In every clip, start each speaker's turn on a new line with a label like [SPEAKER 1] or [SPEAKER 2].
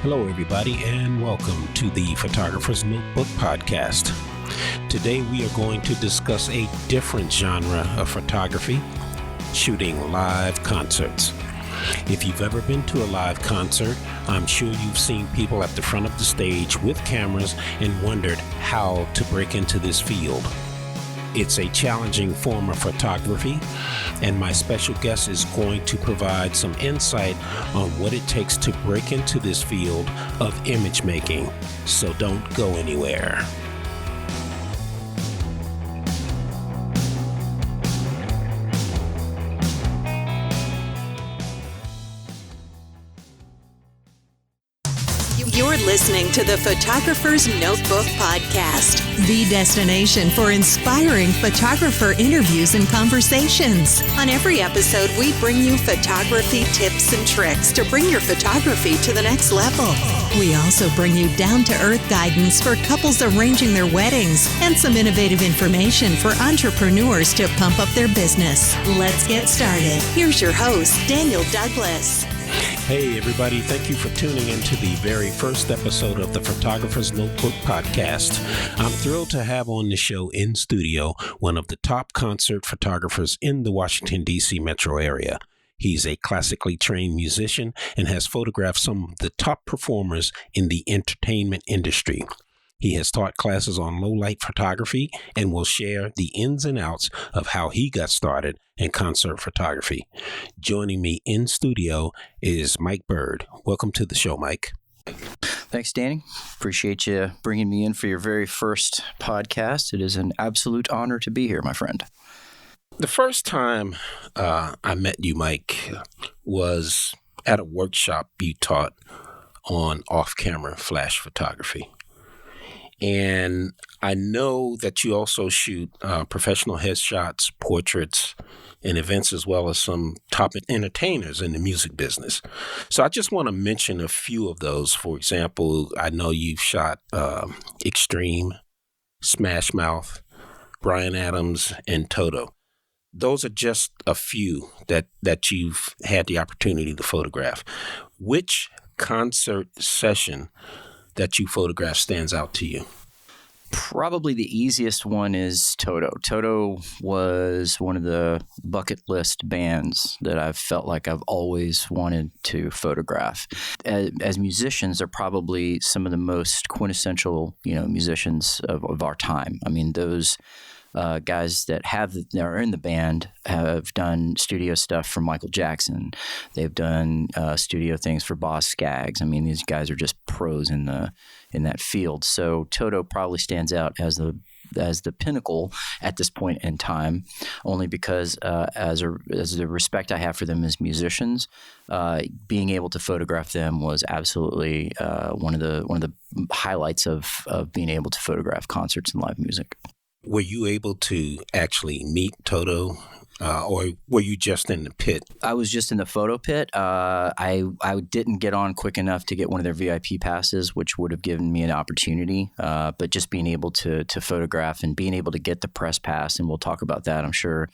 [SPEAKER 1] Hello, everybody, and welcome to the Photographer's Notebook podcast. Today, we are going to discuss a different genre of photography, shooting live concerts. If you've ever been to a live concert, I'm sure you've seen people at the front of the stage with cameras and wondered how to break into this field. It's a challenging form of photography, and my special guest is going to provide some insight on what it takes to break into this field of image making. So don't go anywhere.
[SPEAKER 2] You're listening to the Photographer's Notebook podcast, the destination for inspiring photographer interviews and conversations. On every episode, we bring you photography tips and tricks to bring your photography to the next level. We also bring you down-to-earth guidance for couples arranging their weddings and some innovative information for entrepreneurs to pump up their business. Let's get started. Here's your host, Daniel Douglas.
[SPEAKER 1] Hey, everybody. Thank you for tuning into the very first episode of the Photographer's Notebook podcast. I'm thrilled to have on the show in studio one of the top concert photographers in the Washington, D.C. metro area. He's a classically trained musician and has photographed some of the top performers in the entertainment industry. He has taught classes on low-light photography and will share the ins and outs of how he got started in concert photography. Joining me in studio is Mike Byrd. Welcome to the show, Mike.
[SPEAKER 3] Thanks, Danny. Appreciate you bringing me in for your very first podcast. It is an absolute honor to be here, my friend.
[SPEAKER 1] The first time I met you, Mike, was at a workshop you taught on off-camera flash photography. And I know that you also shoot professional headshots, portraits, and events, as well as some top entertainers in the music business. So I just want to mention a few of those. For example, I know you've shot Extreme, Smash Mouth, Bryan Adams, and Toto. Those are just a few that you've had the opportunity to photograph. Which concert session that you photograph stands out to you?
[SPEAKER 3] Probably the easiest one is Toto. Toto was one of the bucket list bands that I've felt like I've always wanted to photograph. As musicians, they're probably some of the most quintessential, musicians of our time. I mean, those guys that are in the band have done studio stuff for Michael Jackson. They've done studio things for Boz Scaggs. I mean, these guys are just pros in that field. So Toto probably stands out as the pinnacle at this point in time, only because as the respect I have for them as musicians, being able to photograph them was absolutely one of the highlights of being able to photograph concerts and live music.
[SPEAKER 1] Were you able to actually meet Toto, or were you just in the pit?
[SPEAKER 3] I was just in the photo pit. I didn't get on quick enough to get one of their VIP passes, which would have given me an opportunity. But just being able to photograph and being able to get the press pass, and we'll talk about that, I'm sure.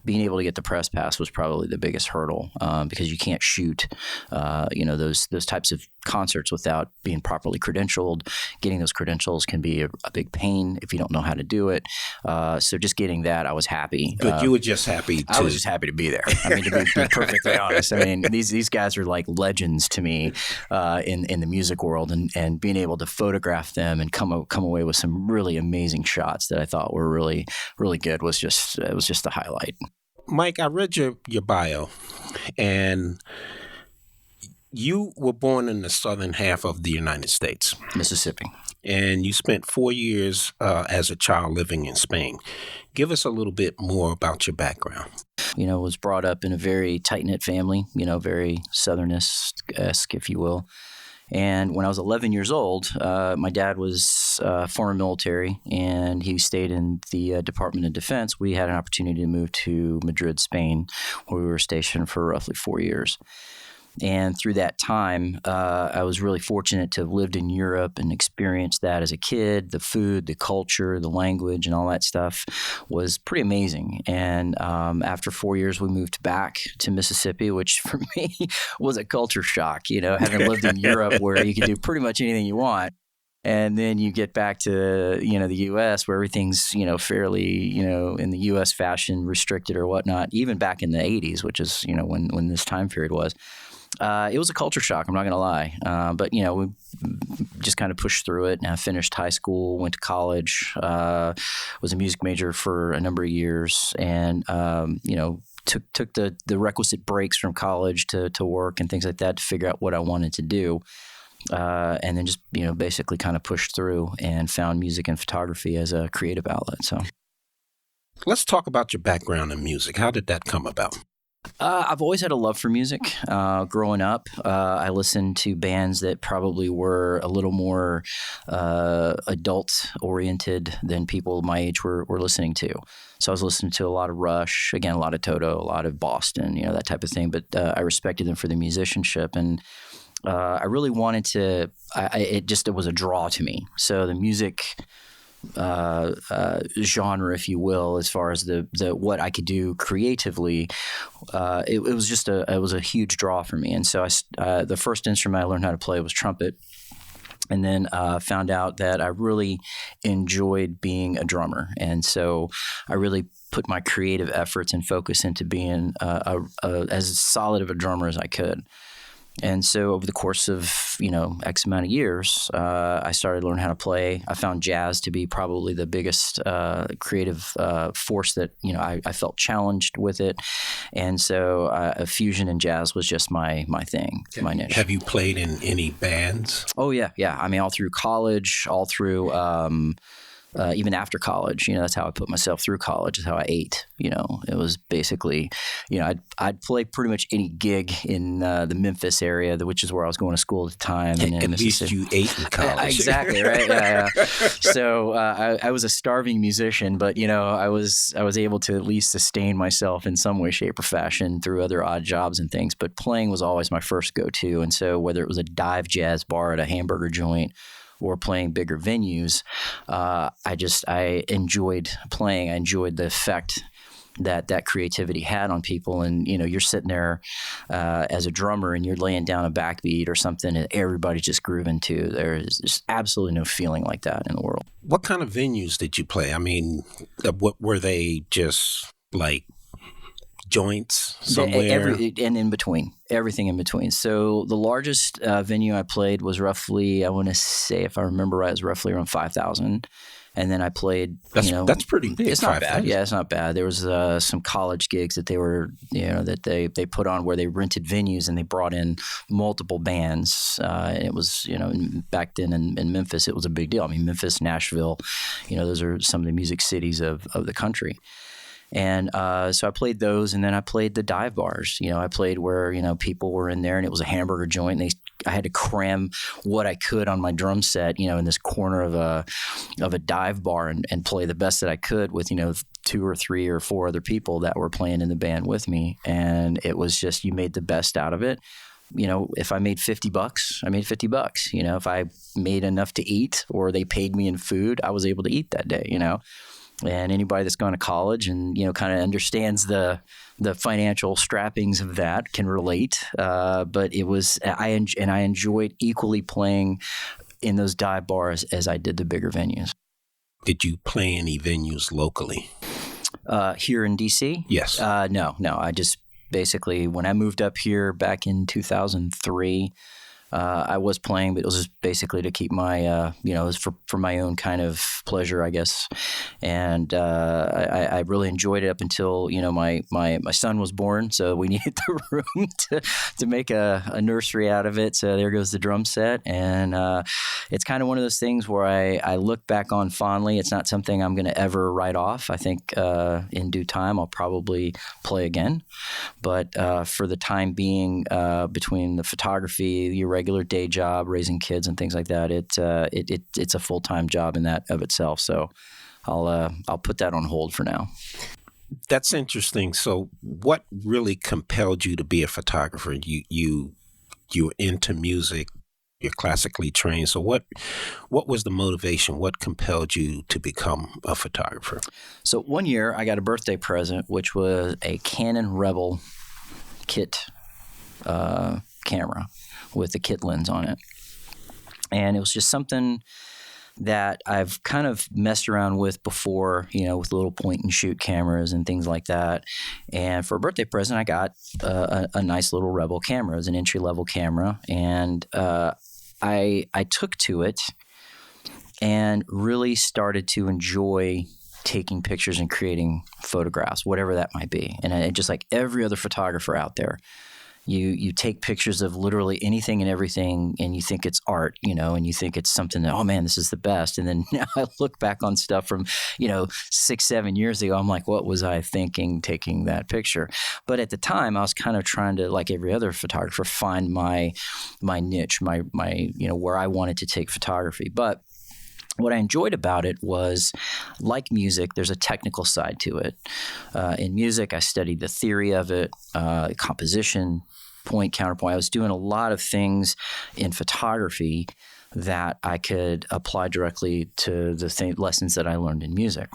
[SPEAKER 3] Being able to get the press pass was probably the biggest hurdle because you can't shoot, those types of concerts without being properly credentialed. Getting those credentials can be a big pain if you don't know how to do it. So just getting that, I was happy.
[SPEAKER 1] But you were just happy.
[SPEAKER 3] I was just happy to be there. I mean, to be perfectly honest. I mean, these guys are like legends to me in the music world, and being able to photograph them and come away with some really amazing shots that I thought were really, really good was just the highlight.
[SPEAKER 1] Mike, I read your bio, and you were born in the southern half of the United States.
[SPEAKER 3] Mississippi.
[SPEAKER 1] And you spent 4 years as a child living in Spain. Give us a little bit more about your background.
[SPEAKER 3] Was brought up in a very tight-knit family, very Southernist-esque, if you will. And when I was 11 years old, my dad was former military, and he stayed in the Department of Defense. We had an opportunity to move to Madrid, Spain, where we were stationed for roughly 4 years. And through that time, I was really fortunate to have lived in Europe and experienced that as a kid. The food, the culture, the language, and all that stuff was pretty amazing. And after 4 years, we moved back to Mississippi, which for me was a culture shock, having lived in Europe where you can do pretty much anything you want. And then you get back to, the U.S. where everything's, fairly, in the U.S. fashion restricted or whatnot, even back in the 80s, which is, when this time period was. It was a culture shock, I'm not going to lie. But, we just kind of pushed through it. And I finished high school, went to college, was a music major for a number of years, and, took the requisite breaks from college to work and things like that to figure out what I wanted to do. And then just, basically kind of pushed through and found music and photography as a creative outlet. So
[SPEAKER 1] let's talk about your background in music. How did that come about?
[SPEAKER 3] I've always had a love for music. Growing up, I listened to bands that probably were a little more adult-oriented than people my age were listening to. So I was listening to a lot of Rush, again, a lot of Toto, a lot of Boston, that type of thing. But I respected them for the musicianship. And I really wanted to it was a draw to me. So the music genre, if you will, as far as the what I could do creatively, it was just it was a huge draw for me. And so the first instrument I learned how to play was trumpet, and then found out that I really enjoyed being a drummer. And so I really put my creative efforts and focus into being as solid of a drummer as I could. And so over the course of, X amount of years, I started learning how to play. I found jazz to be probably the biggest creative force that, I felt challenged with it. And so fusion and jazz was just my thing, my niche.
[SPEAKER 1] Have you played in any bands?
[SPEAKER 3] Oh, yeah. Yeah. I mean, all through college, all through even after college, that's how I put myself through college, is how I ate. It was basically, I'd play pretty much any gig in the Memphis area, which is where I was going to school at the time.
[SPEAKER 1] And at least you ate in college.
[SPEAKER 3] Exactly, right? Yeah. So I was a starving musician, but I was able to at least sustain myself in some way, shape, or fashion through other odd jobs and things. But playing was always my first go-to, and so whether it was a dive jazz bar at a hamburger joint or playing bigger venues, I enjoyed playing. I enjoyed the effect that creativity had on people. And, you're sitting there as a drummer and you're laying down a backbeat or something and everybody's just grooving to. There's just absolutely no feeling like that in the world.
[SPEAKER 1] What kind of venues did you play? I mean, what were they, just like joints somewhere?
[SPEAKER 3] And in between, everything in between. So the largest venue I played was roughly, I want to say, if I remember right, it was roughly around 5,000. And then I played,
[SPEAKER 1] that's pretty big.
[SPEAKER 3] It's not bad. Yeah, it's not bad. There was some college gigs that they were, that they put on where they rented venues and they brought in multiple bands. And it was, back then in Memphis, it was a big deal. I mean, Memphis, Nashville, those are some of the music cities of the country. And so I played those, and then I played the dive bars. I played where, people were in there, and it was a hamburger joint, and I had to cram what I could on my drum set, in this corner of a dive bar and play the best that I could with, 2 or 3 or 4 other people that were playing in the band with me. And it was just, you made the best out of it. If I made $50, I made $50. If I made enough to eat or they paid me in food, I was able to eat that day, And anybody that's gone to college and, kind of understands the financial strappings of that can relate. But it was, I enjoyed equally playing in those dive bars as I did the bigger venues.
[SPEAKER 1] Did you play any venues locally?
[SPEAKER 3] Here in DC?
[SPEAKER 1] Yes.
[SPEAKER 3] No. I just basically, when I moved up here back in 2003, I was playing, but it was just basically to keep my, it was for my own kind of pleasure, I guess. And I really enjoyed it up until, my son was born. So we needed the room to make a nursery out of it. So there goes the drum set. And it's kind of one of those things where I look back on fondly. It's not something I'm going to ever write off. I think in due time, I'll probably play again. But for the time being, between the photography, your regular day job, raising kids and things like that, it's a full-time job in that of itself. So I'll put that on hold for now. That's
[SPEAKER 1] interesting. So what really compelled you to be a photographer? You you're into music, you're classically trained. So what was the motivation? What compelled you to become a photographer?
[SPEAKER 3] So one year I got a birthday present, which was a Canon Rebel kit camera with a kit lens on it. And it was just something that I've kind of messed around with before, with little point and shoot cameras and things like that. And for a birthday present, I got a nice little Rebel camera. It was an entry-level camera. And I took to it and really started to enjoy taking pictures and creating photographs, whatever that might be. And just like every other photographer out there, you take pictures of literally anything and everything, and you think it's art, and you think it's something that, oh man, this is the best. And then now I look back on stuff from, 6-7 years ago. I'm like, what was I thinking taking that picture? But at the time, I was kind of trying to, like every other photographer, find my niche, my where I wanted to take photography. But what I enjoyed about it was, like music, there's a technical side to it. In music, I studied the theory of it, composition, point, counterpoint. I was doing a lot of things in photography that I could apply directly to the lessons that I learned in music.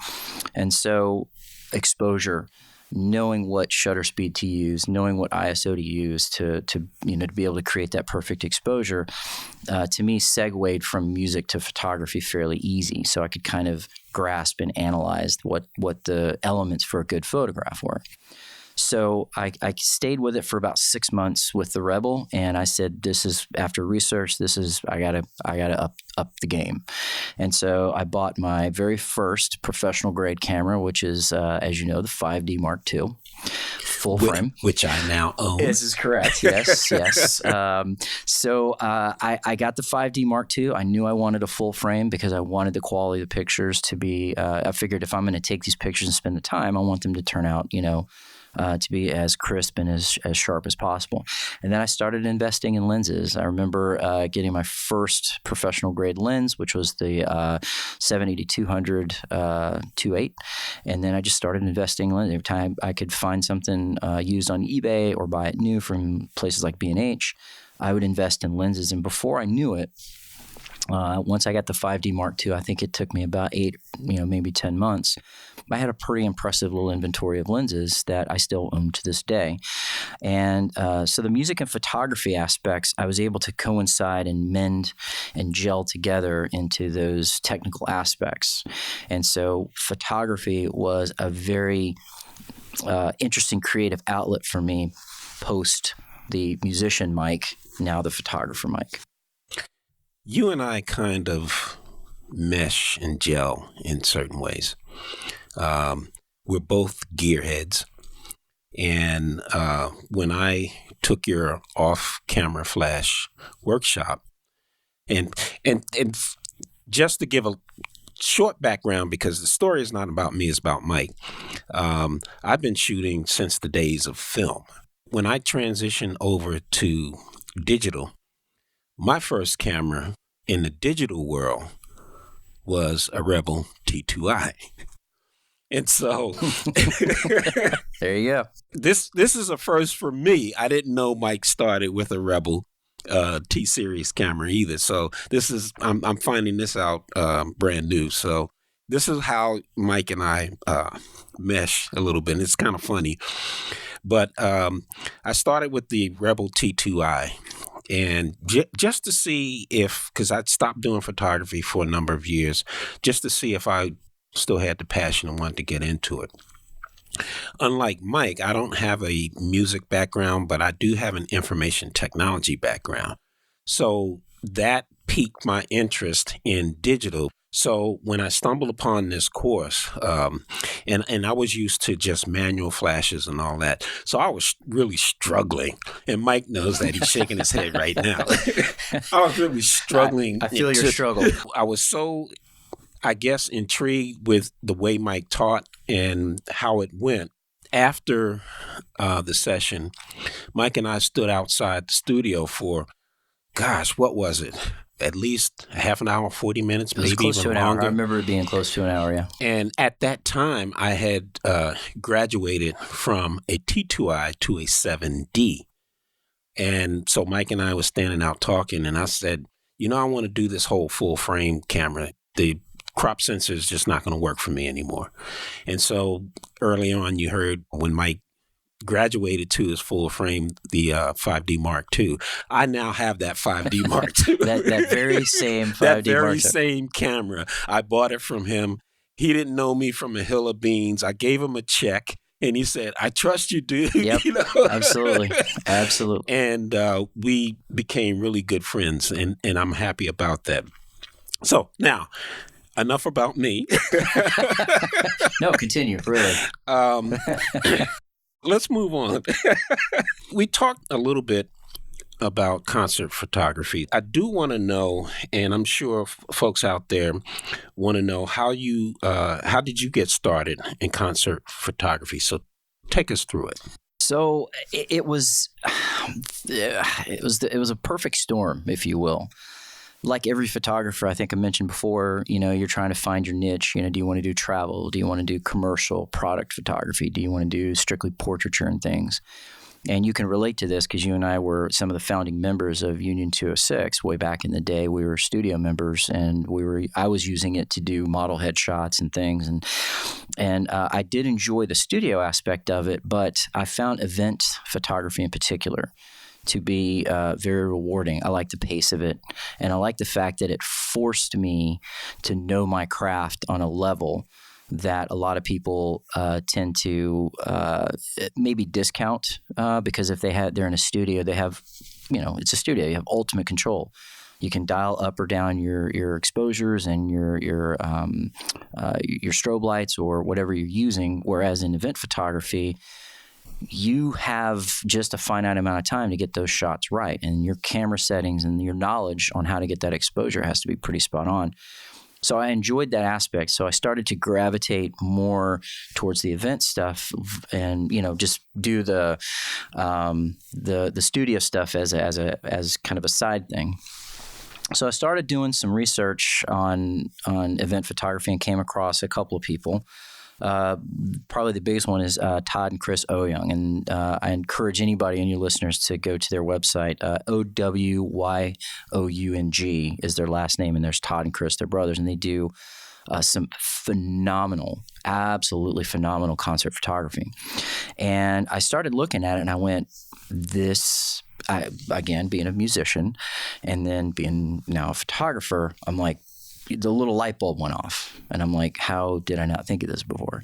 [SPEAKER 3] And so exposure, knowing what shutter speed to use, knowing what ISO to use to be able to create that perfect exposure, to me segued from music to photography fairly easy. So I could kind of grasp and analyze what the elements for a good photograph were. So I stayed with it for about 6 months with the Rebel, and I said, after research, I gotta up the game. And so I bought my very first professional grade camera, which is, as you know, the 5D Mark II. Full frame.
[SPEAKER 1] Which I now own.
[SPEAKER 3] This is correct. Yes, yes. So I got the 5D Mark II. I knew I wanted a full frame because I wanted the quality of the pictures to be, I figured if I'm going to take these pictures and spend the time, I want them to turn out, to be as crisp and as sharp as possible. And then I started investing in lenses. I remember getting my first professional grade lens, which was the 70-200 2.8. And then I just started investing in lenses. Every time I could find something used on eBay or buy it new from places like B&H, I would invest in lenses. And before I knew it, once I got the 5D Mark II, I think it took me about 8, maybe 10 months. I had a pretty impressive little inventory of lenses that I still own to this day. And so the music and photography aspects, I was able to coincide and mend and gel together into those technical aspects. And so photography was a very interesting creative outlet for me post the musician Mike, now the photographer Mike.
[SPEAKER 1] You and I kind of mesh and gel in certain ways. We're both gearheads. And when I took your off-camera flash workshop, and just to give a short background, because the story is not about me, it's about Mike. I've been shooting since the days of film. When I transitioned over to digital, my first camera in the digital world was a Rebel T2i. And so
[SPEAKER 3] there you go.
[SPEAKER 1] This is a first for me. I didn't know Mike started with a Rebel T-Series camera either. So I'm finding this out brand new. So this is how Mike and I mesh a little bit. And it's kind of funny. But I started with the Rebel T2i. And just to see because I'd stopped doing photography for a number of years, just to see if I still had the passion and wanted to get into it. Unlike Mike, I don't have a music background, but I do have an information technology background. So that piqued my interest in digital. So when I stumbled upon this course, and I was used to just manual flashes and all that, so I was really struggling. And Mike knows that. He's shaking his head right now. I was really struggling.
[SPEAKER 3] I feel your struggle.
[SPEAKER 1] I was so, I guess, intrigued with the way Mike taught and how it went. After the session, Mike and I stood outside the studio for, gosh, what was it? At least a half an hour, 40 minutes, maybe
[SPEAKER 3] close
[SPEAKER 1] even
[SPEAKER 3] to an
[SPEAKER 1] longer.
[SPEAKER 3] hour. I remember it being close to an hour, yeah.
[SPEAKER 1] And at that time, I had graduated from a T2i to a 7D. And so Mike and I were standing out talking, and I said, I want to do this whole full frame camera. The crop sensor is just not going to work for me anymore. And so early on, you heard when Mike graduated to his full frame, the 5D Mark II. I now have that 5D Mark II.
[SPEAKER 3] that very same 5D
[SPEAKER 1] that very
[SPEAKER 3] Mark II.
[SPEAKER 1] same camera. I bought it from him. He didn't know me from a hill of beans. I gave him a check. And he said, I trust you, dude.
[SPEAKER 3] Yep, absolutely. Absolutely.
[SPEAKER 1] And we became really good friends, and I'm happy about that. So now, enough about me.
[SPEAKER 3] No, continue, really.
[SPEAKER 1] Let's move on. We talked a little bit about concert photography. I do want to know, and I'm sure folks out there want to know how did you get started in concert photography? So take us through it.
[SPEAKER 3] So it was a perfect storm, if you will. Like every photographer, I think I mentioned before, you're trying to find your niche. Do you want to do travel? Do you want to do commercial product photography? Do you want to do strictly portraiture and things? And you can relate to this because you and I were some of the founding members of Union 206 way back in the day. We were studio members, and I was using it to do model headshots and things. And I did enjoy the studio aspect of it, but I found event photography in particular to be very rewarding. I like the pace of it, and I like the fact that it forced me to know my craft on a level that a lot of people tend to maybe discount because if they're in a studio, they have, it's a studio. You have ultimate control. You can dial up or down your exposures and your strobe lights or whatever you're using. Whereas in event photography, you have just a finite amount of time to get those shots right, and your camera settings and your knowledge on how to get that exposure has to be pretty spot on. So I enjoyed that aspect. So I started to gravitate more towards the event stuff, and just do the studio stuff as kind of a side thing. So I started doing some research on event photography and came across a couple of people. Probably the biggest one is Todd and Chris Oyoung, and I encourage anybody and your listeners to go to their website. Owyoung is their last name, and there's Todd and Chris, their brothers, and they do some absolutely phenomenal concert photography. And I started looking at it, and I went, again, being a musician and then being now a photographer, I'm like, the little light bulb went off, and I'm like, how did I not think of this before?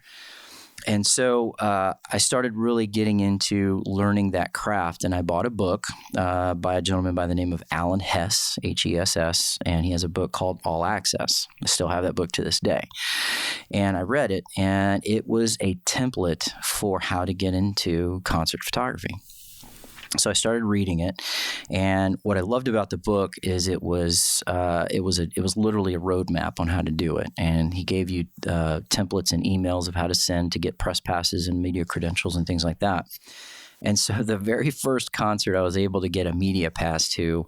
[SPEAKER 3] And so I started really getting into learning that craft, and I bought a book by a gentleman by the name of Alan Hess, Hess, and he has a book called All Access. I still have that book to this day. And I read it, and it was a template for how to get into concert photography. So I started reading it, and what I loved about the book is it was literally a roadmap on how to do it, and he gave you templates and emails of how to send to get press passes and media credentials and things like that. And so the very first concert I was able to get a media pass to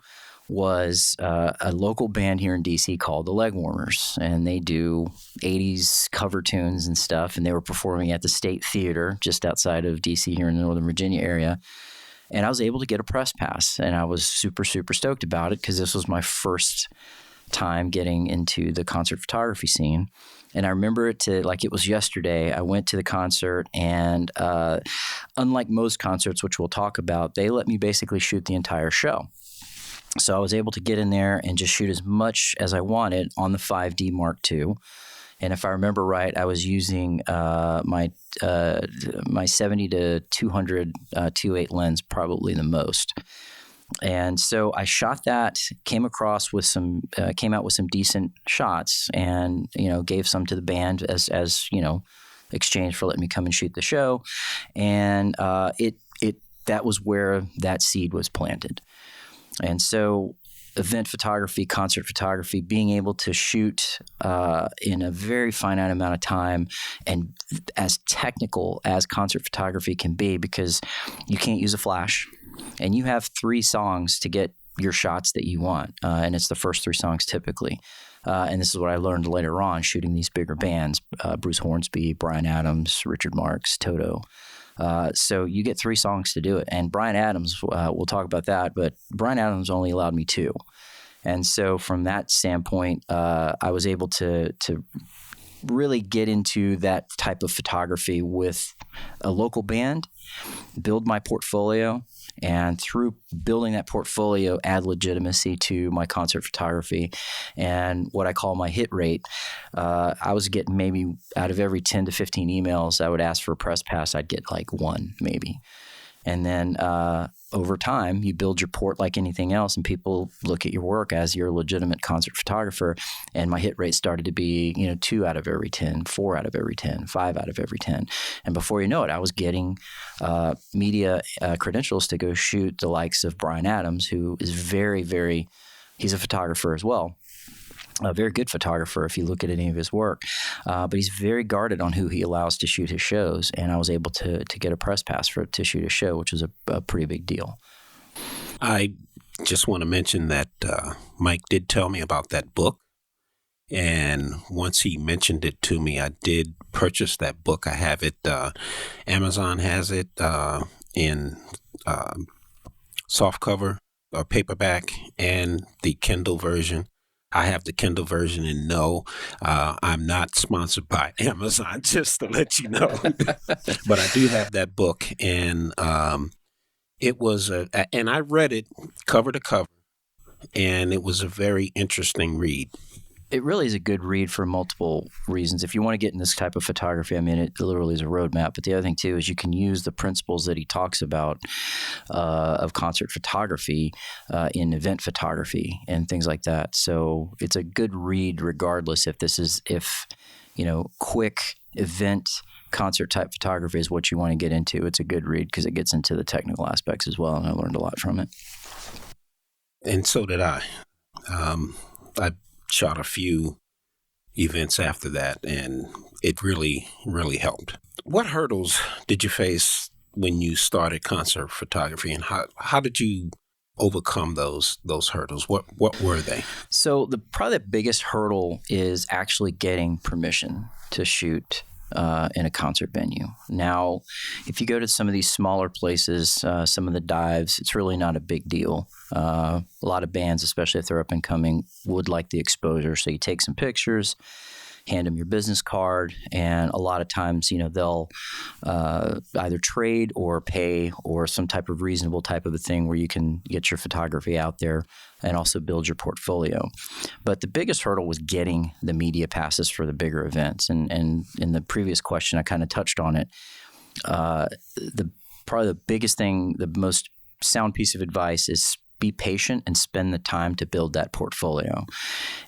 [SPEAKER 3] was a local band here in D.C. called the Leg Warmers, and they do 80s cover tunes and stuff, and they were performing at the State Theater just outside of D.C. here in the Northern Virginia area. And I was able to get a press pass, and I was super, super stoked about it because this was my first time getting into the concert photography scene. And I remember it like it was yesterday. I went to the concert, and unlike most concerts, which we'll talk about, they let me basically shoot the entire show. So I was able to get in there and just shoot as much as I wanted on the 5D Mark II. And if I remember right, I was using my 70 to 200 2.8 lens, probably the most. And so I shot that, came out with some decent shots, and gave some to the band as exchange for letting me come and shoot the show. And that was where that seed was planted. And so event photography, concert photography, being able to shoot in a very finite amount of time and as technical as concert photography can be, because you can't use a flash, and you have 3 songs to get your shots that you want, and it's the first 3 songs typically. And this is what I learned later on shooting these bigger bands, Bruce Hornsby, Bryan Adams, Richard Marx, Toto. So you get 3 songs to do it. And Bryan Adams, we'll talk about that, but Bryan Adams only allowed me 2. And so from that standpoint, I was able to really get into that type of photography with a local band, build my portfolio, and through building that portfolio, add legitimacy to my concert photography and what I call my hit rate. I was getting maybe out of every 10 to 15 emails I would ask for a press pass, I'd get like 1 maybe. And then over time, you build your port like anything else, and people look at your work as you're a legitimate concert photographer. And my hit rate started to be, 2 out of every 10, 4 out of every 10, 5 out of every 10. And before you know it, I was getting media credentials to go shoot the likes of Bryan Adams, who is very, very, he's a photographer as well. A very good photographer if you look at any of his work, but he's very guarded on who he allows to shoot his shows, and I was able to get a press pass to shoot a show, which was a pretty big deal.
[SPEAKER 1] I just want to mention that Mike did tell me about that book, and once he mentioned it to me, I did purchase that book. I have it. Amazon has it in softcover or paperback and the Kindle version. I have the Kindle version, and no, I'm not sponsored by Amazon, just to let you know. But I do have that book, and it was and I read it cover to cover, and it was a very interesting read.
[SPEAKER 3] It really is a good read for multiple reasons. If you want to get in this type of photography, I mean, it literally is a roadmap. But the other thing, too, is you can use the principles that he talks about of concert photography in event photography and things like that. So it's a good read regardless if quick event concert type photography is what you want to get into. It's a good read because it gets into the technical aspects as well, and I learned a lot from it.
[SPEAKER 1] And so did I. I shot a few events after that, and it really, really helped. What hurdles did you face when you started concert photography, and how did you overcome those hurdles? What were they?
[SPEAKER 3] So probably the biggest hurdle is actually getting permission to shoot in a concert venue. Now, if you go to some of these smaller places, some of the dives, it's really not a big deal. A lot of bands, especially if they're up and coming, would like the exposure. So you take some pictures, hand them your business card, and a lot of times, they'll either trade or pay or some type of reasonable type of a thing where you can get your photography out there and also build your portfolio. But the biggest hurdle was getting the media passes for the bigger events. And in the previous question, I kind of touched on it. Probably the biggest thing, the most sound piece of advice is be patient and spend the time to build that portfolio.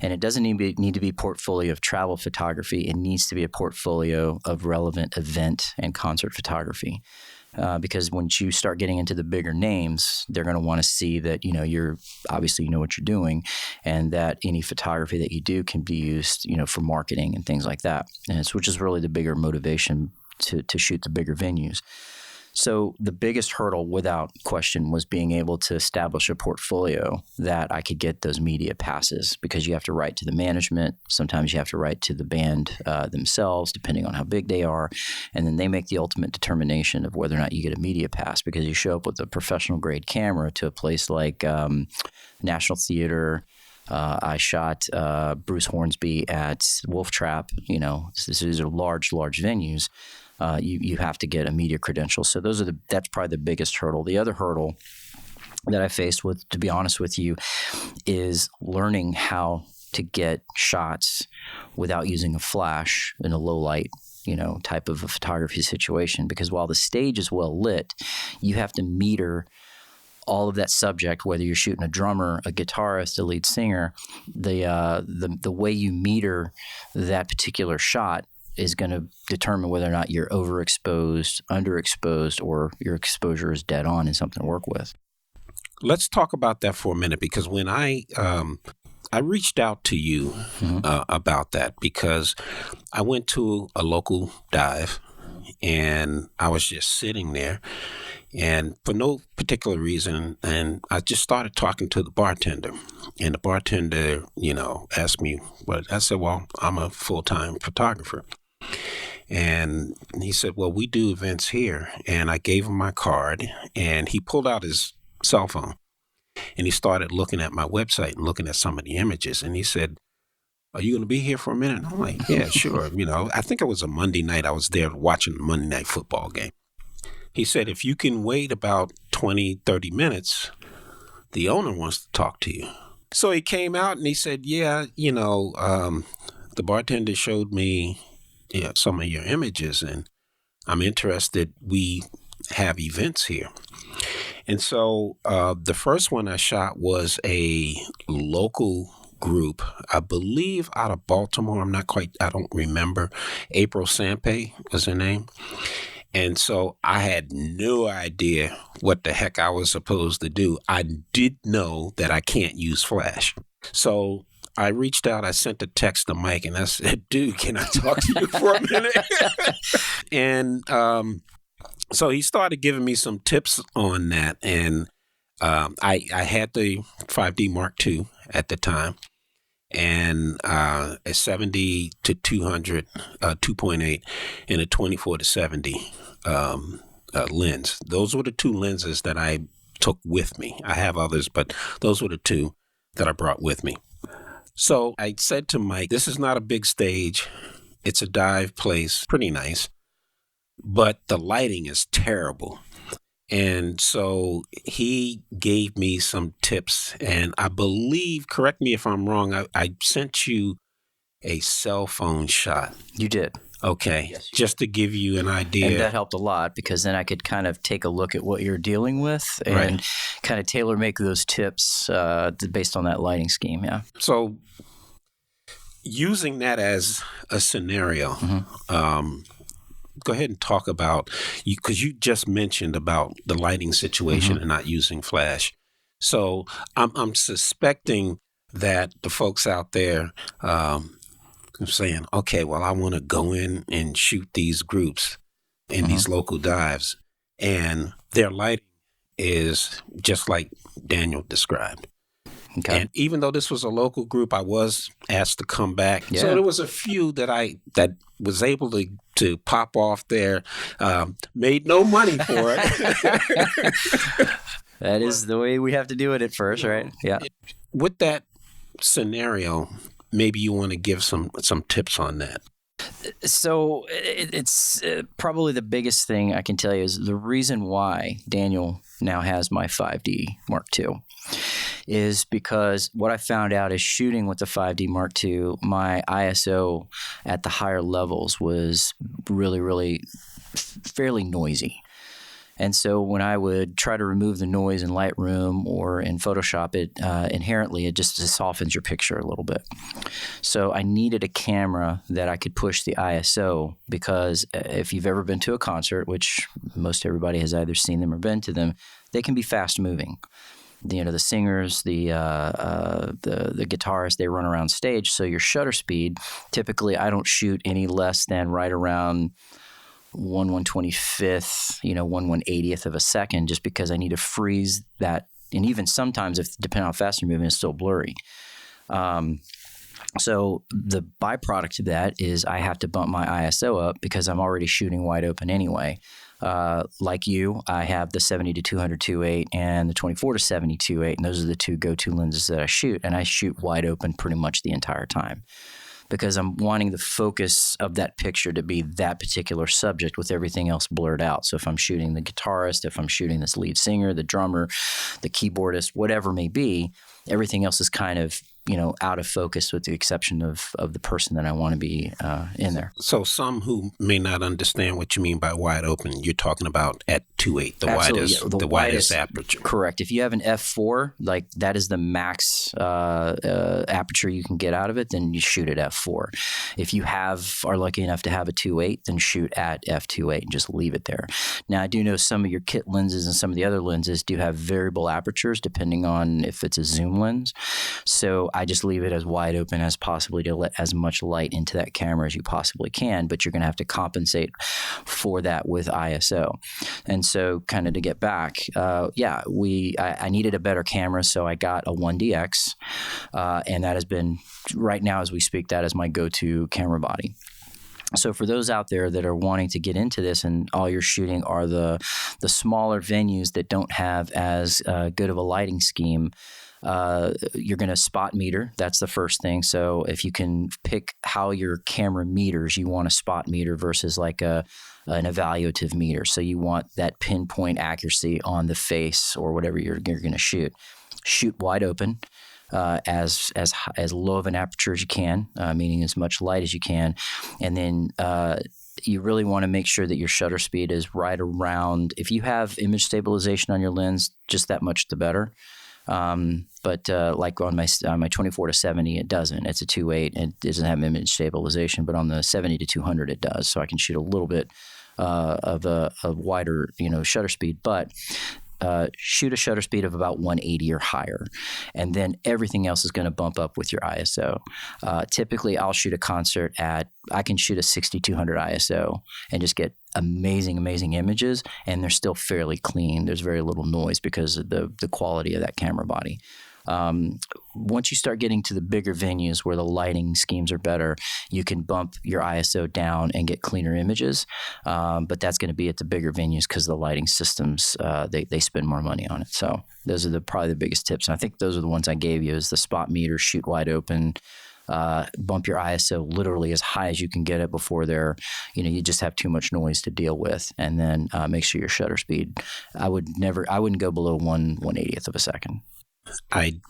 [SPEAKER 3] And it doesn't need to be a portfolio of travel photography. It needs to be a portfolio of relevant event and concert photography. Because once you start getting into the bigger names, they're going to want to see that, you're obviously you know what you're doing, and that any photography that you do can be used, for marketing and things like that. And which is really the bigger motivation to shoot the bigger venues. So the biggest hurdle, without question, was being able to establish a portfolio that I could get those media passes, because you have to write to the management. Sometimes you have to write to the band themselves, depending on how big they are. And then they make the ultimate determination of whether or not you get a media pass, because you show up with a professional grade camera to a place like National Theater. I shot Bruce Hornsby at Wolf Trap. These are large venues. You have to get a media credential. So that's probably the biggest hurdle. The other hurdle that I faced with, to be honest with you, is learning how to get shots without using a flash in a low light, type of a photography situation. Because while the stage is well lit, you have to meter all of that subject, whether you're shooting a drummer, a guitarist, a lead singer. The way you meter that particular shot is going to determine whether or not you're overexposed, underexposed, or your exposure is dead on and something to work with.
[SPEAKER 1] Let's talk about that for a minute, because when I reached out to you about that, because I went to a local dive and I was just sitting there, and for no particular reason, and I just started talking to the bartender, and the bartender, asked me, I said, well, I'm a full-time photographer. And he said, well, we do events here. And I gave him my card, and he pulled out his cell phone and he started looking at my website and looking at some of the images. And he said, are you going to be here for a minute? And I'm like, yeah, sure. I think it was a Monday night. I was there watching the Monday night football game. He said, if you can wait about 20, 30 minutes, the owner wants to talk to you. So he came out and he said, yeah, the bartender showed me some of your images, and I'm interested. We have events here. And so the first one I shot was a local group, I believe out of Baltimore. I don't remember. April Sampe was her name. And so I had no idea what the heck I was supposed to do. I did know that I can't use Flash. So I reached out, I sent a text to Mike, and I said, dude, can I talk to you for a minute? And so he started giving me some tips on that. And I had the 5D Mark II at the time, and a 70 to 200, 2.8, and a 24 to 70 lens. Those were the two lenses that I took with me. I have others, but those were the two that I brought with me. So I said to Mike, this is not a big stage. It's a dive place, pretty nice, but the lighting is terrible. And so he gave me some tips, and I believe, correct me if I'm wrong, I sent you a cell phone shot.
[SPEAKER 3] You did.
[SPEAKER 1] Okay, yes, just to give you an idea.
[SPEAKER 3] And that helped a lot, because then I could kind of take a look at what you're dealing with and kind of tailor make those tips based on that lighting scheme, yeah.
[SPEAKER 1] So using that as a scenario, go ahead and talk about, because you just mentioned about the lighting situation and not using Flash. So I'm suspecting that the folks out there saying, okay, well, I want to go in and shoot these groups in these local dives, and their lighting is just like Daniel described. Okay. And even though this was a local group, I was asked to come back. Yeah. So there was a few that was able to pop off there, made no money for it.
[SPEAKER 3] That is the way we have to do it at first, right? Yeah.
[SPEAKER 1] With that scenario, maybe you want to give some tips on that.
[SPEAKER 3] So it's probably the biggest thing I can tell you is the reason why Daniel now has my 5D Mark II is because what I found out is shooting with the 5D Mark II, my ISO at the higher levels was really, really fairly noisy. And so when I would try to remove the noise in Lightroom or in Photoshop, it inherently it just softens your picture a little bit. So I needed a camera that I could push the ISO, because if you've ever been to a concert, which most everybody has either seen them or been to them, they can be fast moving. The singers, the guitarists, they run around stage. So your shutter speed, typically I don't shoot any less than right around 1/125th, 1/180th of a second, just because I need to freeze that. And even sometimes, depending on how fast you're moving, it's still blurry. So the byproduct of that is I have to bump my ISO up because I'm already shooting wide open anyway. Like you, I have the 70 to 200 2.8 and the 24 to 70 2.8, and those are the two go-to lenses that I shoot, and I shoot wide open pretty much the entire time, because I'm wanting the focus of that picture to be that particular subject with everything else blurred out. So if I'm shooting the guitarist, if I'm shooting this lead singer, the drummer, the keyboardist, whatever it may be, everything else is kind of, out of focus with the exception of the person that I want to be in there.
[SPEAKER 1] So some who may not understand what you mean by wide open, you're talking about at 2.8, the widest aperture.
[SPEAKER 3] Correct. If you have an f4, like that is the max aperture you can get out of it, then you shoot at f4. If you are lucky enough to have a 2.8, then shoot at f2.8 and just leave it there. Now, I do know some of your kit lenses and some of the other lenses do have variable apertures depending on if it's a zoom lens. So I just leave it as wide open as possibly to let as much light into that camera as you possibly can, but you're going to have to compensate for that with ISO. And so kind of to get back, I needed a better camera, so I got a 1DX, and that has been, right now as we speak, that is my go-to camera body. So for those out there that are wanting to get into this and all you're shooting are the smaller venues that don't have as good of a lighting scheme, you're going to spot meter. That's the first thing. So if you can pick how your camera meters, you want a spot meter versus like an evaluative meter. So you want that pinpoint accuracy on the face or whatever you're going to shoot. Shoot wide open. As low of an aperture as you can, meaning as much light as you can, and then you really want to make sure that your shutter speed is right around. If you have image stabilization on your lens, just that much the better. But like on my 24 to 70, it doesn't. It's a 2.8 and it doesn't have image stabilization. But on the 70 to 200, it does. So I can shoot a little bit of a wider shutter speed, but shoot a shutter speed of about 180 or higher, and then everything else is going to bump up with your ISO. Typically, I'll shoot a concert I can shoot a 6200 ISO and just get amazing images, and they're still fairly clean. There's very little noise because of the quality of that camera body. Once you start getting to the bigger venues where the lighting schemes are better, you can bump your ISO down and get cleaner images. But that's going to be at the bigger venues because the lighting systems, they spend more money on it. So those are probably the biggest tips. And I think those are the ones I gave you is the spot meter, shoot wide open, bump your ISO literally as high as you can get it before you just have too much noise to deal with. And then make sure your shutter speed, I wouldn't go below 1/80th of a second.
[SPEAKER 1] I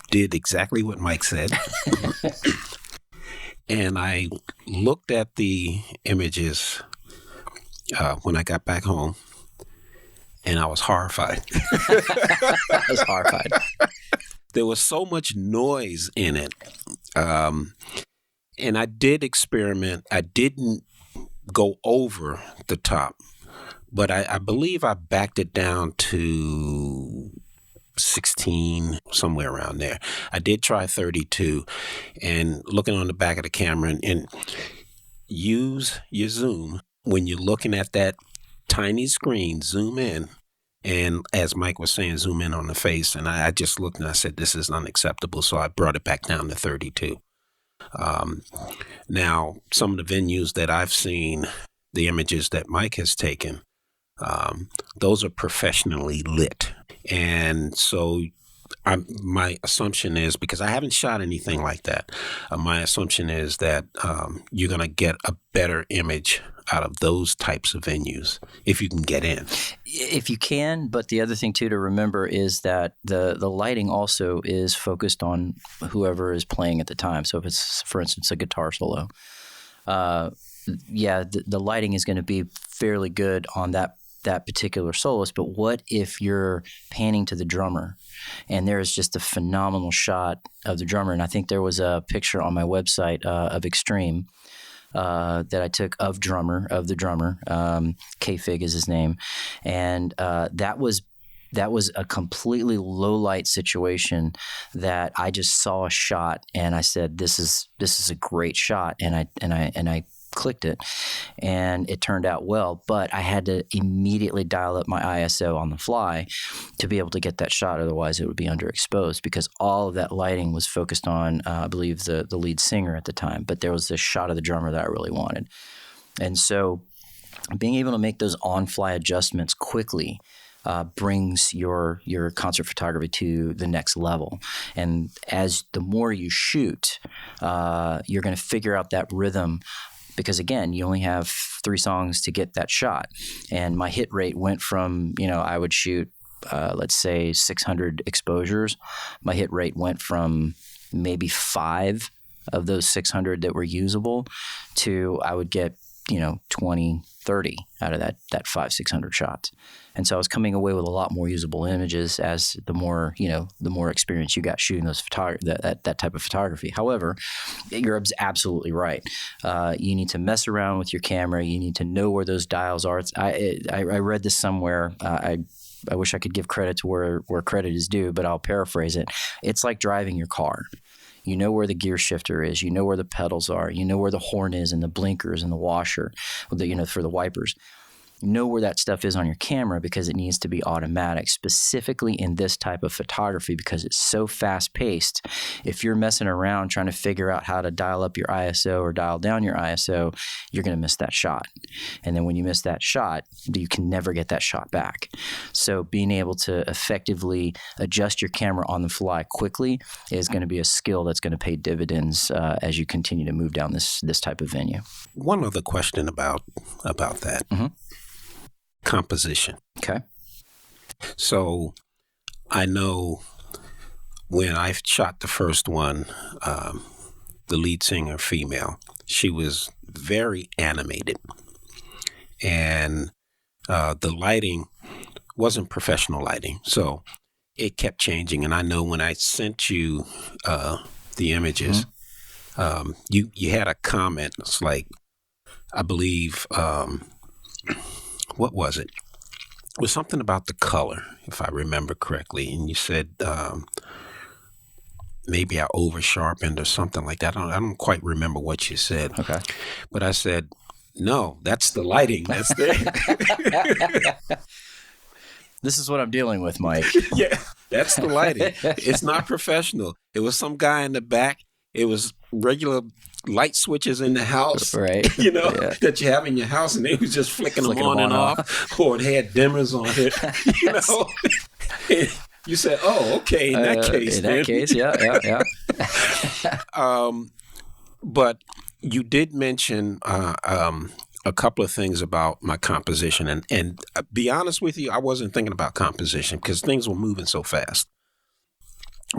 [SPEAKER 1] did exactly what Mike said. And I looked at the images when I got back home, and I was horrified.
[SPEAKER 3] I was horrified.
[SPEAKER 1] There was so much noise in it. And I did experiment. I didn't go over the top, but I believe I backed it down to 16, somewhere around there. I did try 32, and looking on the back of the camera and use your zoom when you're looking at that tiny screen, zoom in. And as Mike was saying, zoom in on the face. And I just looked and I said, this is unacceptable. So I brought it back down to 32. Now, some of the venues that I've seen, the images that Mike has taken, those are professionally lit. And so my assumption is, because I haven't shot anything like that, my assumption is that you're going to get a better image out of those types of venues if you can get in.
[SPEAKER 3] If you can, but the other thing too to remember is that the lighting also is focused on whoever is playing at the time. So if it's, for instance, a guitar solo, the lighting is going to be fairly good on that particular soloist. But what if you're panning to the drummer and there is just a phenomenal shot of the drummer? And I think there was a picture on my website of Extreme that I took of the drummer. K-Fig is his name. And that was a completely low light situation that I just saw a shot and I said, this is a great shot. And I clicked it and it turned out well, but I had to immediately dial up my ISO on the fly to be able to get that shot. Otherwise it would be underexposed because all of that lighting was focused on, I believe the lead singer at the time, but there was this shot of the drummer that I really wanted. And so being able to make those on-fly adjustments quickly brings your concert photography to the next level. And as the more you shoot, you're going to figure out that rhythm. Because again, you only have 3 songs to get that shot. And my hit rate went from, I would shoot, let's say 600 exposures. My hit rate went from maybe 5 of those 600 that were usable to I would get, 20, 30 out of that 500-600 shots. And so I was coming away with a lot more usable images as the more experience you got shooting those that type of photography. However, you're absolutely right. You need to mess around with your camera. You need to know where those dials are. I read this somewhere. I wish I could give credit to where credit is due, but I'll paraphrase it. It's like driving your car. You know where the gear shifter is. You know where the pedals are. You know where the horn is and the blinkers and the washer, for the wipers. know where that stuff is on your camera because it needs to be automatic, specifically in this type of photography because it's so fast-paced. If you're messing around trying to figure out how to dial up your ISO or dial down your ISO, you're going to miss that shot. And then when you miss that shot, you can never get that shot back. So being able to effectively adjust your camera on the fly quickly is going to be a skill that's going to pay dividends as you continue to move down this type of venue.
[SPEAKER 1] One other question about that.
[SPEAKER 3] Mm-hmm.
[SPEAKER 1] Composition.
[SPEAKER 3] Okay.
[SPEAKER 1] So I know when I shot the first one, the lead singer, female, she was very animated. And the lighting wasn't professional lighting. So it kept changing. And I know when I sent you the images, you had a comment. It's like, I believe, what was it? It was something about the color, if I remember correctly. And you said maybe I over sharpened or something like that. I don't quite remember what you said.
[SPEAKER 3] Okay.
[SPEAKER 1] But I said, no, that's the lighting. That's the
[SPEAKER 3] This is what I'm dealing with, Mike.
[SPEAKER 1] Yeah, that's the lighting. It's not professional. It was some guy in the back. It was regular light switches in the house,
[SPEAKER 3] right?
[SPEAKER 1] That you have in your house, and they was just flicking them on and off, or it had dimmers on it, And you said, "Oh, okay." In that case,
[SPEAKER 3] yeah.
[SPEAKER 1] But you did mention a couple of things about my composition, and be honest with you, I wasn't thinking about composition because things were moving so fast.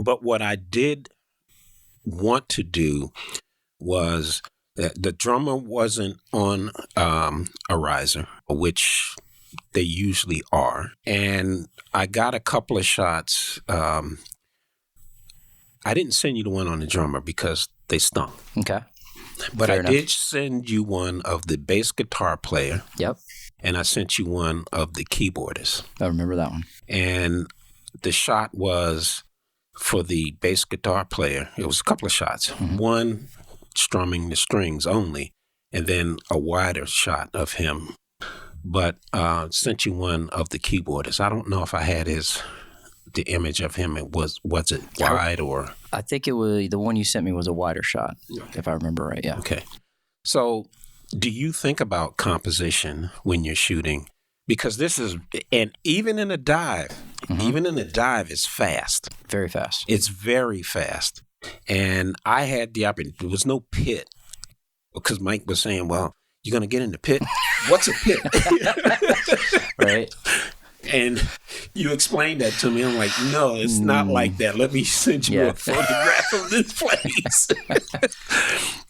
[SPEAKER 1] But what I did want to do was that the drummer wasn't on a riser, which they usually are. And I got a couple of shots. I didn't send you the one on the drummer because they stunk.
[SPEAKER 3] Okay.
[SPEAKER 1] But
[SPEAKER 3] Fair
[SPEAKER 1] I
[SPEAKER 3] enough.
[SPEAKER 1] did send you one of the bass guitar player.
[SPEAKER 3] Yep.
[SPEAKER 1] And I sent you one of the keyboardist.
[SPEAKER 3] I remember that one.
[SPEAKER 1] And the shot was for the bass guitar player. It was a couple of shots. Mm-hmm. One strumming the strings only, and then a wider shot of him. But sent you one of the keyboardist. I don't know if I had the image of him. Was it wide or?
[SPEAKER 3] I think it was the one you sent me was a wider shot, if I remember right. Yeah.
[SPEAKER 1] Okay. So, do you think about composition when you're shooting? Because this is, and even in a dive, it's fast.
[SPEAKER 3] Very fast.
[SPEAKER 1] It's very fast. And I had the opportunity. There was no pit because Mike was saying, well, you're going to get in the pit? What's a pit?
[SPEAKER 3] Right.
[SPEAKER 1] And you explained that to me. I'm like, no, it's not like that. Let me send you a photograph of this place.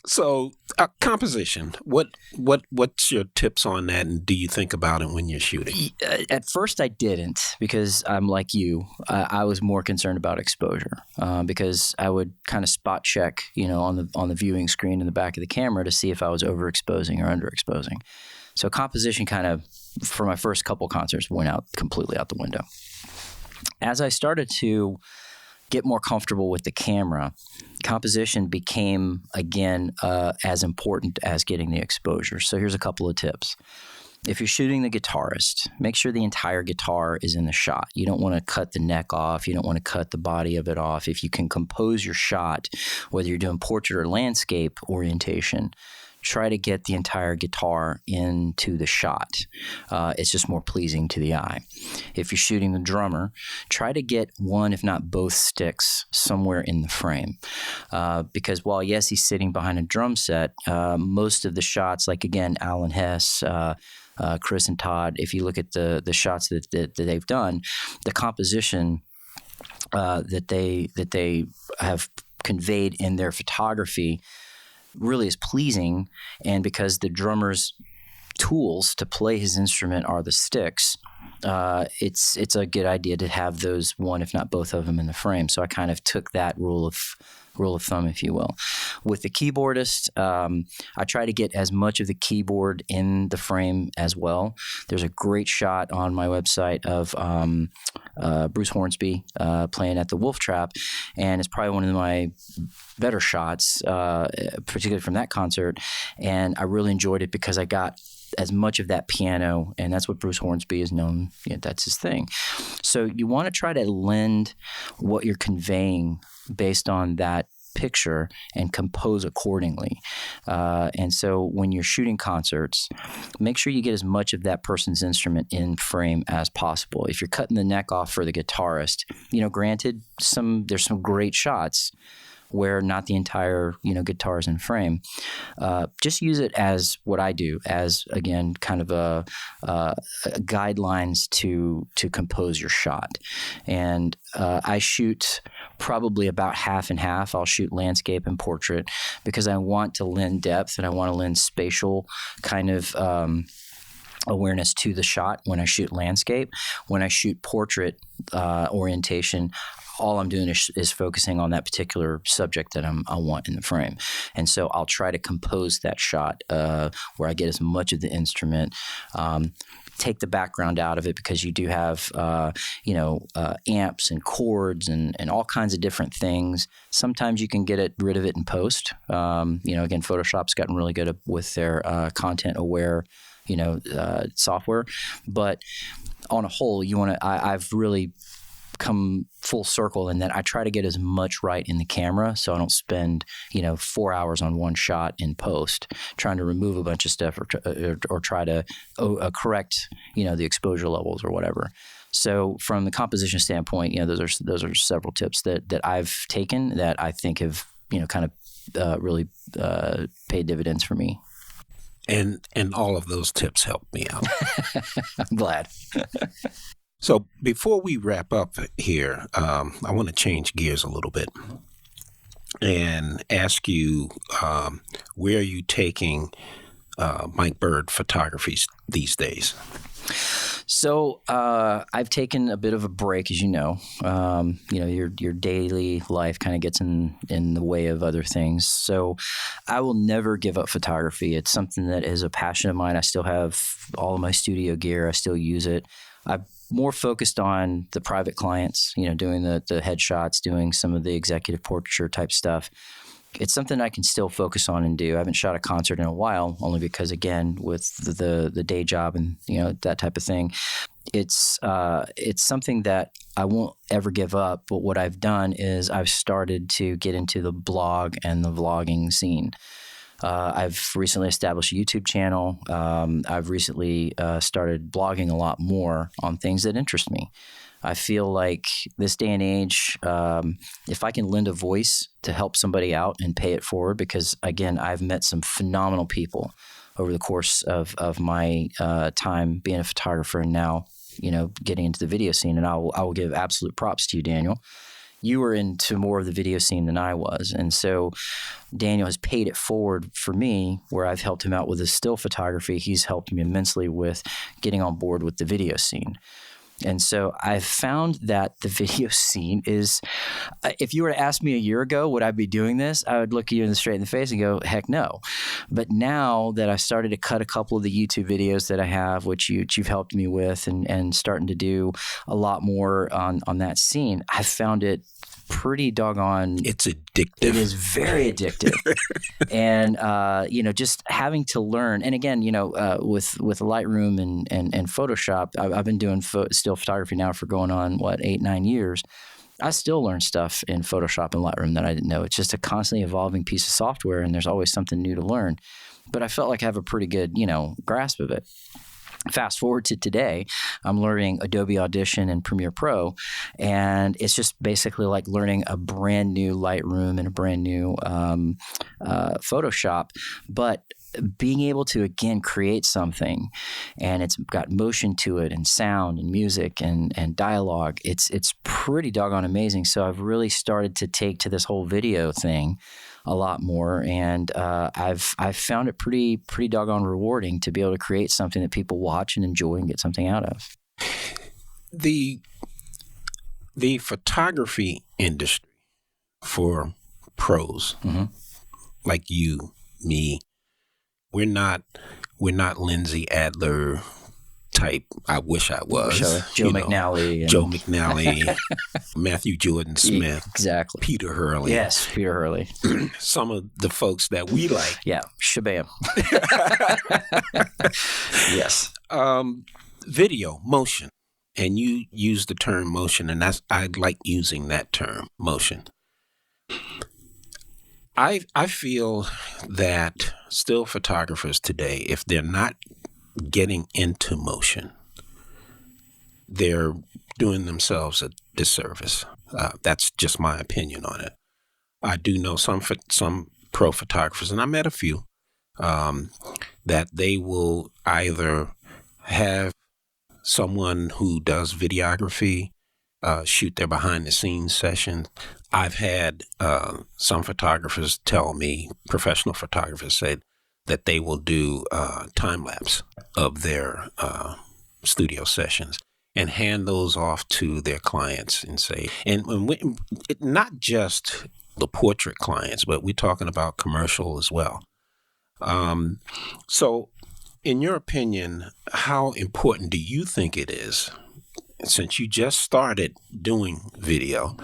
[SPEAKER 1] So, composition. What's your tips on that, and do you think about it when you're shooting?
[SPEAKER 3] At first, I didn't because I'm like you. I was more concerned about exposure because I would kind of spot check, on the viewing screen in the back of the camera to see if I was overexposing or underexposing. So composition kind of, for my first couple concerts, went out completely out the window. As I started to get more comfortable with the camera, composition became, again, as important as getting the exposure. So here's a couple of tips. If you're shooting the guitarist, make sure the entire guitar is in the shot. You don't want to cut the neck off. You don't want to cut the body of it off. If you can compose your shot, whether you're doing portrait or landscape orientation, try to get the entire guitar into the shot. It's just more pleasing to the eye. If you're shooting the drummer, try to get one, if not both sticks somewhere in the frame. Because while, yes, he's sitting behind a drum set, most of the shots, like, again, Alan Hess, Chris and Todd, if you look at the shots that they've done, the composition that they have conveyed in their photography really is pleasing, and because the drummer's tools to play his instrument are the sticks, it's a good idea to have those one, if not both of them, in the frame. So I kind of took that rule of thumb, if you will. With the keyboardist, I try to get as much of the keyboard in the frame as well. There's a great shot on my website of Bruce Hornsby playing at the Wolf Trap, and it's probably one of my better shots, particularly from that concert. And I really enjoyed it because I got as much of that piano, and that's what Bruce Hornsby is known. That's his thing. So you want to try to lend what you're conveying based on that picture and compose accordingly. And so when you're shooting concerts, make sure you get as much of that person's instrument in frame as possible. If you're cutting the neck off for the guitarist, granted, there's some great shots where not the entire, guitar is in frame. Just use it as what I do, as, again, kind of a guidelines to compose your shot. And I shoot probably about half and half. I'll shoot landscape and portrait because I want to lend depth and I want to lend spatial kind of awareness to the shot when I shoot landscape. When I shoot portrait orientation, all I'm doing is focusing on that particular subject that I want in the frame. And so I'll try to compose that shot where I get as much of the instrument, take the background out of it because you do have, amps and chords and all kinds of different things. Sometimes you can get rid of it in post. Again, Photoshop's gotten really good with their content-aware, software. But on a whole, I've really come full circle in that I try to get as much right in the camera so I don't spend 4 hours on one shot in post trying to remove a bunch of stuff or try to correct the exposure levels or whatever. So from the composition standpoint, those are several tips that I've taken that I think have kind of really paid dividends for me.
[SPEAKER 1] And all of those tips helped me out.
[SPEAKER 3] I'm glad.
[SPEAKER 1] So before we wrap up here, I want to change gears a little bit and ask you, where are you taking Mike Byrd photography these days?
[SPEAKER 3] So I've taken a bit of a break, as you know. Your daily life kind of gets in the way of other things. So I will never give up photography. It's something that is a passion of mine. I still have all of my studio gear. I still use it. I've more focused on the private clients, doing the headshots, doing some of the executive portraiture type stuff. It's something I can still focus on and do. I haven't shot a concert in a while, only because, again, with the day job and that type of thing, it's something that I won't ever give up. But what I've done is I've started to get into the blog and the vlogging scene. I've recently established a YouTube channel. I've recently started blogging a lot more on things that interest me. I feel like this day and age, if I can lend a voice to help somebody out and pay it forward, because, again, I've met some phenomenal people over the course of my time being a photographer and now, getting into the video scene. And I will give absolute props to you, Daniel. You were into more of the video scene than I was. And so Daniel has paid it forward for me, where I've helped him out with his still photography. He's helped me immensely with getting on board with the video scene. And so I've found that the video scene is, if you were to ask me a year ago, would I be doing this? I would look you straight in the face and go, heck no. But now that I started to cut a couple of the YouTube videos that I have, which you've helped me with, and starting to do a lot more on that scene, I've found it pretty doggone.
[SPEAKER 1] It's addictive.
[SPEAKER 3] It is very addictive. And, just having to learn. And again, with Lightroom and Photoshop, I've been doing still photography now for going on, 8-9 years. I still learn stuff in Photoshop and Lightroom that I didn't know. It's just a constantly evolving piece of software, and there's always something new to learn. But I felt like I have a pretty good, grasp of it. Fast forward to today, I'm learning Adobe Audition and Premiere Pro, and it's just basically like learning a brand new Lightroom and a brand new Photoshop, but being able to, again, create something, and it's got motion to it and sound and music and dialogue. It's pretty doggone amazing. So I've really started to take to this whole video thing a lot more, and I've found it pretty doggone rewarding to be able to create something that people watch and enjoy and get something out of.
[SPEAKER 1] The photography industry for pros, like you, me, we're not Lindsay Adler type. I wish I was.
[SPEAKER 3] Sure. Joe McNally.
[SPEAKER 1] Joe McNally, Matthew Jordan Smith.
[SPEAKER 3] Exactly.
[SPEAKER 1] Peter Hurley.
[SPEAKER 3] Yes, Peter Hurley.
[SPEAKER 1] Some of the folks that we like.
[SPEAKER 3] Yeah, shabam. Yes.
[SPEAKER 1] Video, motion. And you use the term motion, and I like using that term, motion. I feel that still photographers today, if they're not getting into motion, they're doing themselves a disservice. That's just my opinion on it. I do know some pro photographers, and I met a few, that they will either have someone who does videography shoot their behind the scenes session. I've had some photographers tell me, professional photographers said that they will do time lapse of their studio sessions and hand those off to their clients and say, not just the portrait clients, but we're talking about commercial as well. So in your opinion, how important do you think it is, since you just started doing video,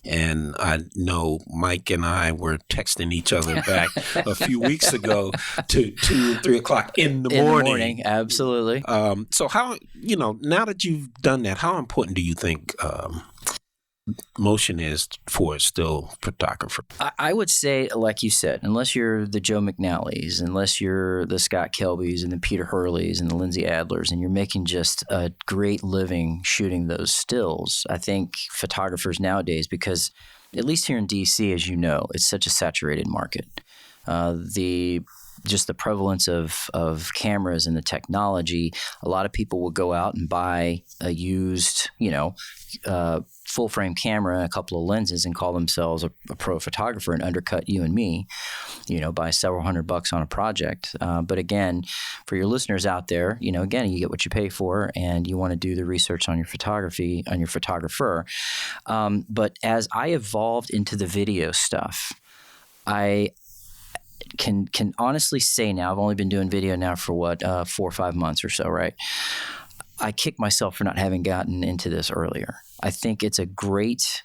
[SPEAKER 1] and I know Mike and I were texting each other back a few weeks ago to 2 or 3 o'clock in the morning.
[SPEAKER 3] Absolutely.
[SPEAKER 1] So how, now that you've done that, how important do you think motion is for a still photographer?
[SPEAKER 3] I would say, like you said, unless you're the Joe McNallys, unless you're the Scott Kelbys and the Peter Hurleys and the Lindsay Adlers, and you're making just a great living shooting those stills, I think photographers nowadays, because at least here in DC, as you know, it's such a saturated market. Just the prevalence of cameras and the technology, a lot of people will go out and buy a used, full frame camera and a couple of lenses and call themselves a pro photographer and undercut you and me, by several $100 on a project. But again, for your listeners out there, again, you get what you pay for, and you want to do the research on your photography, on your photographer. But as I evolved into the video stuff, I can honestly say now, I've only been doing video now for 4 or 5 months or so, right? I kick myself for not having gotten into this earlier. I think it's a great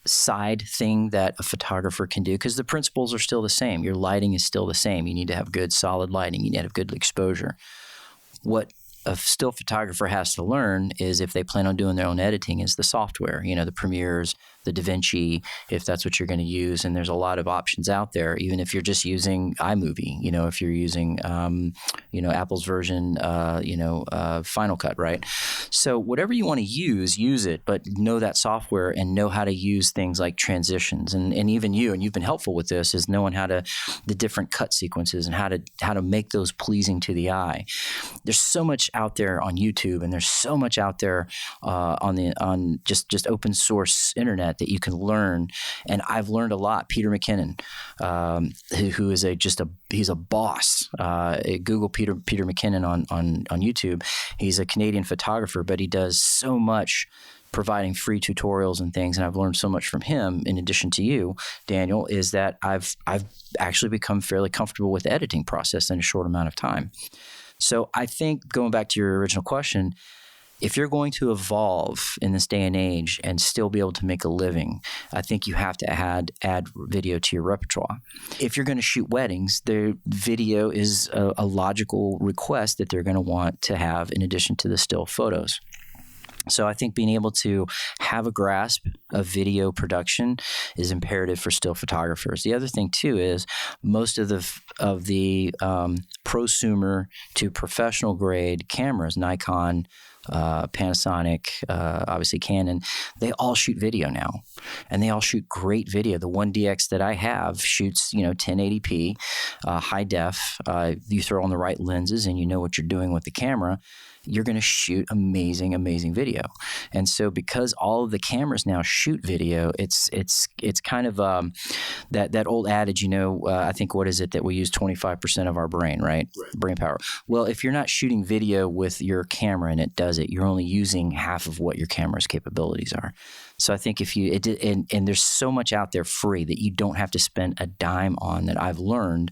[SPEAKER 3] side thing that a photographer can do, because the principles are still the same. Your lighting is still the same. You need to have good, solid lighting. You need to have good exposure. What a still photographer has to learn is, if they plan on doing their own editing, is the software, the Premieres, the DaVinci, if that's what you're going to use. And there's a lot of options out there, even if you're just using iMovie, if you're using, Apple's version, Final Cut, right? So whatever you want to use it, but know that software and know how to use things like transitions. And even you've been helpful with this, is knowing the different cut sequences and how to make those pleasing to the eye. There's so much out there on YouTube, and there's so much out there on just open source internet that you can learn. And I've learned a lot. Peter McKinnon, who is he's a boss. Google Peter McKinnon on YouTube. He's a Canadian photographer, but he does so much providing free tutorials and things. And I've learned so much from him, in addition to you, Daniel, is that I've actually become fairly comfortable with the editing process in a short amount of time. So I think, going back to your original question, if you're going to evolve in this day and age and still be able to make a living, I think you have to add video to your repertoire. If you're going to shoot weddings, the video is a logical request that they're going to want to have in addition to the still photos. So I think being able to have a grasp of video production is imperative for still photographers. The other thing too is, most of the prosumer to professional grade cameras, Nikon, Panasonic, obviously Canon, they all shoot video now, and they all shoot great video. The 1DX that I have shoots, 1080p, high def. You throw on the right lenses and you know what you're doing with the camera, you're going to shoot amazing, amazing video. And so, because all of the cameras now shoot video, it's kind of that old adage, I think, what is it, that we use 25% of our brain, right? Brain power. Well, if you're not shooting video with your camera and it does it, you're only using half of what your camera's capabilities are. So I think and there's so much out there free that you don't have to spend a dime on, that I've learned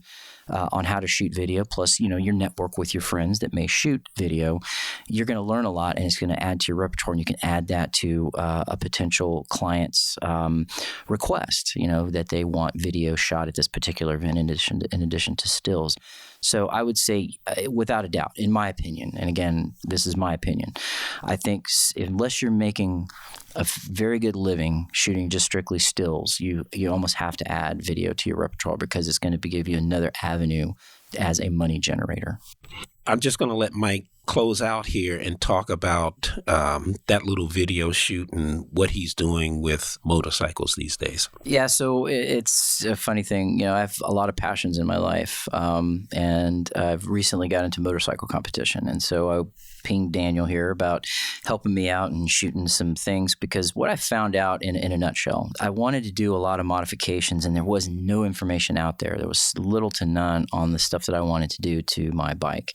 [SPEAKER 3] on how to shoot video, plus, your network with your friends that may shoot video, you're going to learn a lot, and it's going to add to your repertoire, and you can add that to a potential client's request, that they want video shot at this particular event in addition to stills. So I would say, without a doubt, in my opinion, and again, this is my opinion, I think unless you're making a very good living shooting just strictly stills, you almost have to add video to your repertoire, because it's going to give you another avenue as a money generator.
[SPEAKER 1] I'm just going to let Mike close out here and talk about that little video shoot and what he's doing with motorcycles these days.
[SPEAKER 3] Yeah, so it's a funny thing. I have a lot of passions in my life, and I've recently got into motorcycle competition. And so I pinged Daniel here about helping me out and shooting some things, because what I found out in a nutshell, I wanted to do a lot of modifications, and there was no information out there. There was little to none on the stuff that I wanted to do to my bike.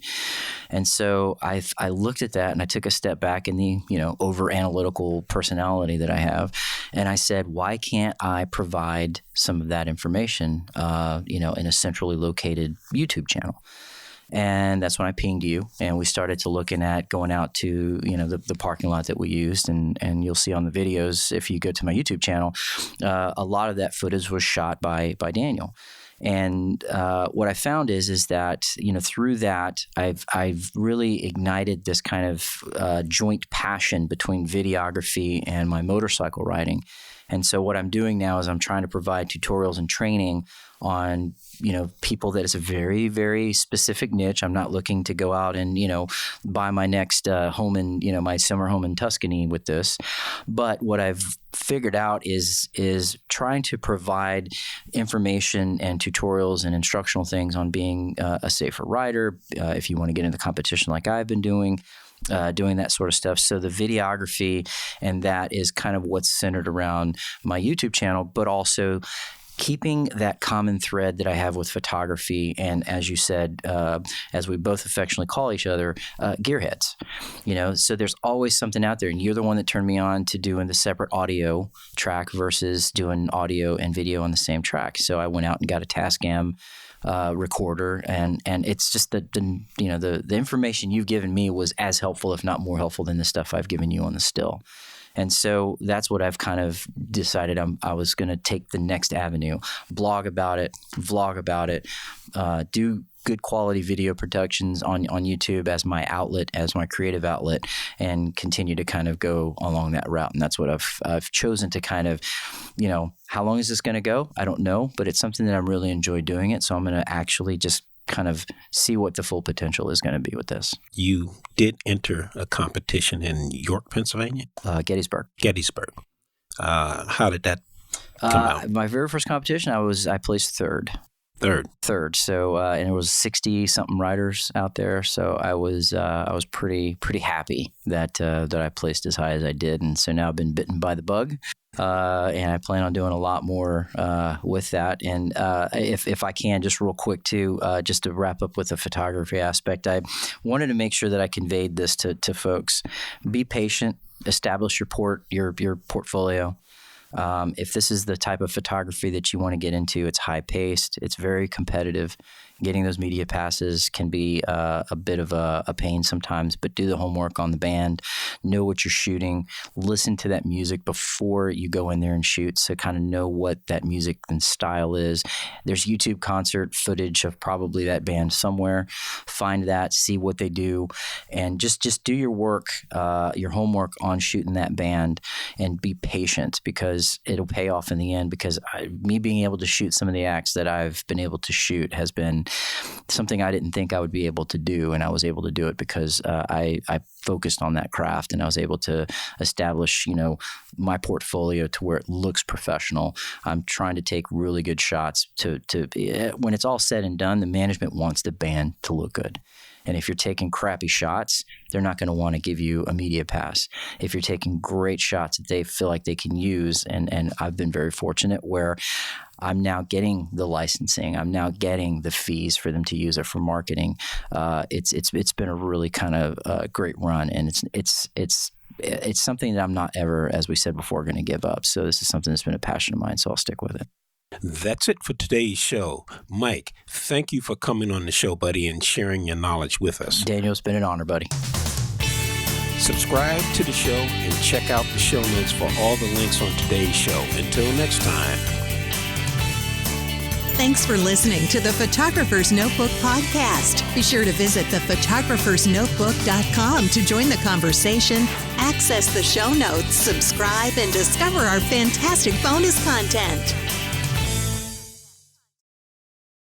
[SPEAKER 3] And so I looked at that, and I took a step back in the, over analytical personality that I have. And I said, why can't I provide some of that information, in a centrally located YouTube channel? And that's when I pinged you, and we started to looking at going out to, the parking lot that we used. And you'll see on the videos, if you go to my YouTube channel, a lot of that footage was shot by Daniel. And what I found is that, through that, I've really ignited this kind of joint passion between videography and my motorcycle riding. And so what I'm doing now is I'm trying to provide tutorials and training on, people that it's a very, very specific niche. I'm not looking to go out and, buy my next home in, my summer home in Tuscany with this. But what I've figured out is trying to provide information and tutorials and instructional things on being a safer rider, if you want to get into competition like I've been doing that sort of stuff. So the videography and that is kind of what's centered around my YouTube channel, but also keeping that common thread that I have with photography, and as you said, as we both affectionately call each other, gearheads. So there's always something out there, and you're the one that turned me on to doing the separate audio track versus doing audio and video on the same track. So I went out and got a Tascam recorder, and it's just the information you've given me was as helpful, if not more helpful, than the stuff I've given you on the still. And so that's what I've kind of decided I was going to take the next avenue, blog about it, vlog about it, do good quality video productions on YouTube as my outlet, as my creative outlet, and continue to kind of go along that route. And that's what I've chosen to kind of, how long is this going to go? I don't know, but it's something that I really enjoy doing it. So I'm going to actually just kind of see what the full potential is going to be with this.
[SPEAKER 1] You did enter a competition in York, Pennsylvania?
[SPEAKER 3] Gettysburg.
[SPEAKER 1] How did that come out?
[SPEAKER 3] My very first competition, I placed third. So, and it was 60 something riders out there. So I was pretty happy that I placed as high as I did. And so now I've been bitten by the bug. And I plan on doing a lot more with that. And if I can, just real quick too, just to wrap up with the photography aspect, I wanted to make sure that I conveyed this to folks. Be patient. Establish your portfolio. If this is the type of photography that you want to get into, it's high paced. It's very competitive. Getting those media passes can be a bit of a pain sometimes, but do the homework on the band, know what you're shooting, listen to that music before you go in there and shoot, so kind of know what that music and style is. There's YouTube concert footage of probably that band somewhere. Find that, see what they do, and just do your work, your homework on shooting that band, and be patient, because it'll pay off in the end. Because me being able to shoot some of the acts that I've been able to shoot has been something I didn't think I would be able to do, and I was able to do it because I focused on that craft, and I was able to establish, my portfolio to where it looks professional. I'm trying to take really good shots to when it's all said and done, the management wants the band to look good. And if you're taking crappy shots, they're not going to want to give you a media pass. If you're taking great shots that they feel like they can use, and I've been very fortunate where I'm now getting the licensing, I'm now getting the fees for them to use it for marketing. It's been a really kind of great run, and it's something that I'm not ever, as we said before, going to give up. So this is something that's been a passion of mine, so I'll stick with it.
[SPEAKER 1] That's it for today's show. Mike, thank you for coming on the show, buddy, and sharing your knowledge with us.
[SPEAKER 3] Daniel, it's been an honor, buddy.
[SPEAKER 1] Subscribe to the show and check out the show notes for all the links on today's show. Until next time.
[SPEAKER 2] Thanks for listening to the Photographer's Notebook podcast. Be sure to visit thephotographersnotebook.com to join the conversation, access the show notes, subscribe, and discover our fantastic bonus content.